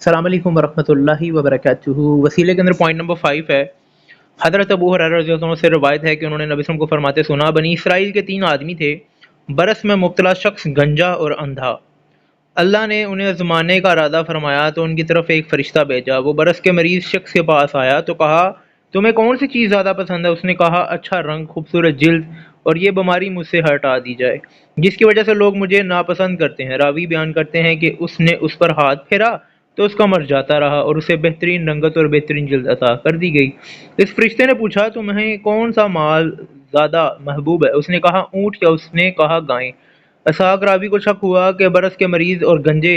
السلام علیکم ورحمۃ اللہ وبرکاتہ۔ وسیلے کے اندر پوائنٹ نمبر 5 ہے۔ حضرت ابو ہریرہ رضی اللہ عنہ سے روایت ہے کہ انہوں نے نبی صلی اللہ علیہ وسلم کو فرماتے سنا، بنی اسرائیل کے 3 آدمی تھے، برس میں مبتلا شخص، گنجا اور اندھا۔ اللہ نے انہیں آزمانے کا ارادہ فرمایا تو ان کی طرف ایک فرشتہ بھیجا۔ وہ برس کے مریض شخص کے پاس آیا تو کہا، تمہیں کون سی چیز زیادہ پسند ہے؟ اس نے کہا، اچھا رنگ، خوبصورت جلد، اور یہ بیماری مجھ سے ہٹا دی جائے جس کی وجہ سے لوگ مجھے ناپسند کرتے ہیں۔ راوی بیان کرتے ہیں کہ اس نے اس پر ہاتھ پھیرا تو اس کا مر جاتا رہا اور اسے بہترین رنگت اور بہترین جلد عطا کر دی گئی۔ اس فرشتے نے پوچھا، تمہیں کون سا مال زیادہ محبوب ہے؟ اس نے کہا، اونٹ، یا اس نے کہا گائیں۔ اسحاق راوی کو شک ہوا کہ برس کے مریض اور گنجے،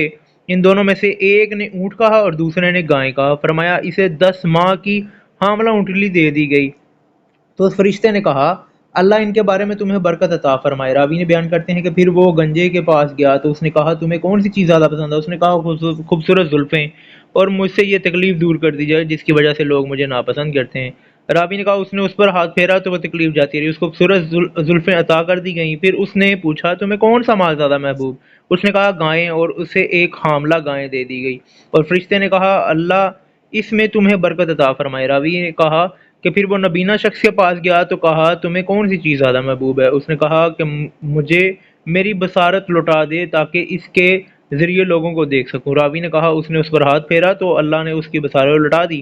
ان دونوں میں سے ایک نے اونٹ کہا اور دوسرے نے گائیں کہا۔ فرمایا، اسے 10 ماہ کی حاملہ اونٹلی دے دی گئی۔ تو اس فرشتے نے کہا، اللہ ان کے بارے میں تمہیں برکت عطا فرمائے۔ راوی نے بیان کرتے ہیں کہ پھر وہ گنجے کے پاس گیا تو اس نے کہا، تمہیں کون سی چیز زیادہ پسند ہے؟ اس نے کہا، خوبصورت زلفیں، اور مجھ سے یہ تکلیف دور کر دی جائے جس کی وجہ سے لوگ مجھے ناپسند کرتے ہیں۔ راوی نے کہا، اس نے اس پر ہاتھ پھیرا تو وہ تکلیف جاتی رہی، اس کو خوبصورت زلفیں عطا کر دی گئیں۔ پھر اس نے پوچھا، تمہیں کون سا مال زیادہ محبوب؟ اس نے کہا، گائیں، اور اسے ایک حاملہ گائے دے دی گئی۔ اور فرشتے نے کہا، اللہ اس میں تمہیں برکت عطا فرمائے۔ راوی نے کہا کہ پھر وہ نبینا شخص کے پاس گیا تو کہا، تمہیں کون سی چیز زیادہ محبوب ہے؟ اس نے کہا کہ مجھے میری بصارت لوٹا دے تاکہ اس کے ذریعے لوگوں کو دیکھ سکوں۔ راوی نے کہا، اس نے اس پر ہاتھ پھیرا تو اللہ نے اس کی بصارت لوٹا دی۔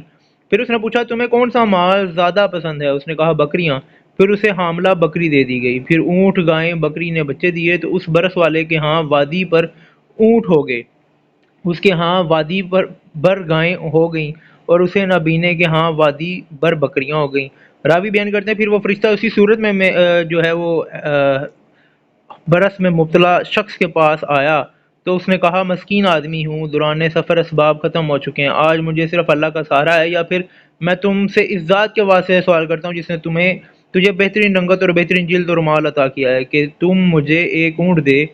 پھر اس نے پوچھا، تمہیں کون سا مال زیادہ پسند ہے؟ اس نے کہا، بکریاں۔ پھر اسے حاملہ بکری دے دی گئی۔ پھر اونٹ، گائیں، بکری نے بچے دیے تو اس برس والے کے ہاں وادی پر اونٹ ہو گئے، اس کے ہاں وادی پر بر گائیں ہو گئیں، اور اسے نابینے کے ہاں وادی بر بکریاں ہو گئیں۔ راوی بیان کرتے ہیں، پھر وہ فرشتہ اسی صورت میں جو ہے وہ برس میں مبتلا شخص کے پاس آیا تو اس نے کہا، مسکین آدمی ہوں، دوران سفر اسباب ختم ہو چکے ہیں، آج مجھے صرف اللہ کا سہارا ہے، یا پھر میں تم سے اس ذات کے واسطے سوال کرتا ہوں جس نے تجھے بہترین رنگت اور بہترین جلد اور مال عطا کیا ہے، کہ تم مجھے ایک اونٹ دے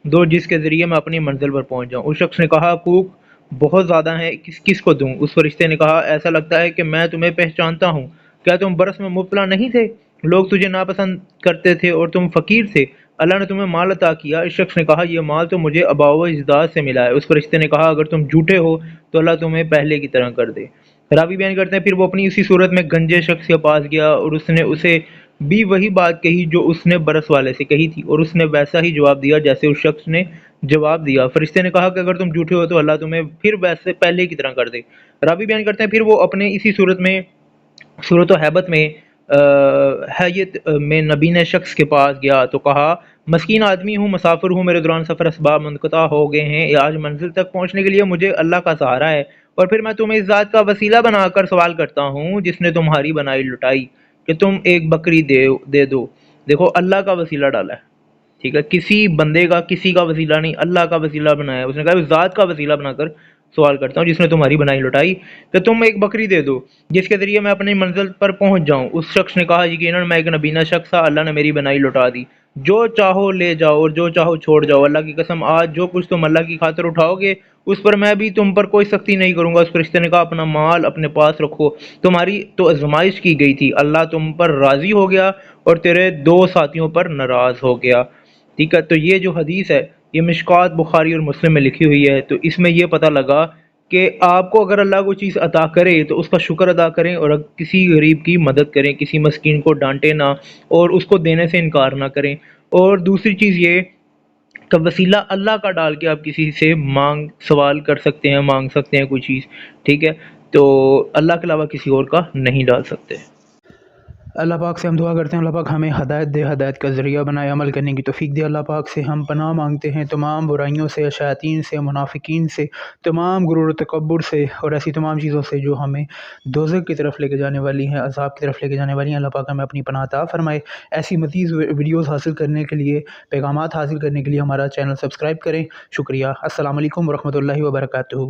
دو جس کے ذریعے میں اپنی منزل پر پہنچ جاؤں۔ اس شخص نے کہا، کوک بہت زیادہ ہے، کس کو دوں؟ اس فرشتے نے کہا، ایسا لگتا ہے کہ میں تمہیں پہچانتا ہوں، کیا تم برس میں مبتلا نہیں تھے؟ لوگ تجھے ناپسند کرتے تھے اور تم فقیر تھے، اللہ نے تمہیں مال عطا کیا۔ اس شخص نے کہا، یہ مال تو مجھے آباء و اجداد سے ملا ہے۔ اس فرشتے نے کہا، اگر تم جھوٹے ہو تو اللہ تمہیں پہلے کی طرح کر دے۔ راوی بیان کرتے ہیں، پھر وہ اپنی اسی صورت میں گنجے شخص کے پاس گیا اور اس نے اسے بھی وہی بات کہی جو اس نے برس والے سے کہی تھی، اور اس نے ویسا ہی جواب دیا جیسے اس شخص نے جواب دیا۔ فرشتے نے کہا کہ اگر تم جھوٹے ہو تو اللہ تمہیں پھر ویسے پہلے کی طرح کر دے۔ راوی بیان کرتے ہیں، پھر وہ اپنے اسی صورت میں، صورت و حیبت میں، حیت میں نبینا شخص کے پاس گیا تو کہا، مسکین آدمی ہوں، مسافر ہوں، میرے دوران سفر اسباب منقطع ہو گئے ہیں، آج منزل تک پہنچنے کے لیے مجھے اللہ کا سہارا ہے، اور پھر میں تمہیں اس ذات کا وسیلہ بنا کر سوال کرتا ہوں جس نے تمہاری بنائی لٹائی، کہ تم ایک بکری دے دو۔ دیکھو، اللہ کا وسیلہ ڈالا ہے، ٹھیک ہے، کسی بندے کا، کسی کا وسیلہ نہیں، اللہ کا وسیلہ بنایا۔ اس نے کہا، اس ذات کا وسیلہ بنا کر سوال کرتا ہوں جس نے تمہاری بنائی لوٹائی، کہ تم ایک بکری دے دو جس کے ذریعے میں اپنی منزل پر پہنچ جاؤں۔ اس شخص نے کہا، یقیناً میں ایک نبینا شخص تھا، اللہ نے میری بنائی لوٹا دی، جو چاہو لے جاؤ اور جو چاہو چھوڑ جاؤ، اللہ کی قسم آج جو کچھ تم اللہ کی خاطر اٹھاؤ گے اس پر میں بھی تم پر کوئی سختی نہیں کروں گا۔ اس فرشتے نے کہا، اپنا مال اپنے پاس رکھو، تمہاری تو آزمائش کی گئی تھی، اللہ تم پر راضی ہو گیا اور تیرے 2 ساتھیوں پر ناراض ہو گیا۔ ٹھیک ہے، تو یہ جو حدیث ہے یہ مشکوٰۃ بخاری اور مسلم میں لکھی ہوئی ہے۔ تو اس میں یہ پتہ لگا کہ آپ کو اگر اللہ کو چیز عطا کرے تو اس کا شکر ادا کریں، اور کسی غریب کی مدد کریں، کسی مسکین کو ڈانٹیں نہ، اور اس کو دینے سے انکار نہ کریں۔ اور دوسری چیز یہ کہ وسیلہ اللہ کا ڈال کے آپ کسی سے سوال کر سکتے ہیں، مانگ سکتے ہیں کوئی چیز، ٹھیک ہے، تو اللہ کے علاوہ کسی اور کا نہیں ڈال سکتے۔ اللہ پاک سے ہم دعا کرتے ہیں اللہ پاک ہمیں ہدایت دے، ہدایت کا ذریعہ بنائے، عمل کرنے کی توفیق دے۔ اللہ پاک سے ہم پناہ مانگتے ہیں تمام برائیوں سے، شیاطین سے، منافقین سے، تمام غرور و تکبر سے، اور ایسی تمام چیزوں سے جو ہمیں دوزخ کی طرف لے کے جانے والی ہیں، عذاب کی طرف لے کے جانے والی ہیں۔ اللہ پاک ہمیں اپنی پناہ عطا فرمائے۔ ایسی مزید ویڈیوز حاصل کرنے کے لیے، پیغامات حاصل کرنے کے لیے ہمارا چینل سبسکرائب کریں۔ شکریہ۔ السلام علیکم ورحمۃ اللہ وبرکاتہ۔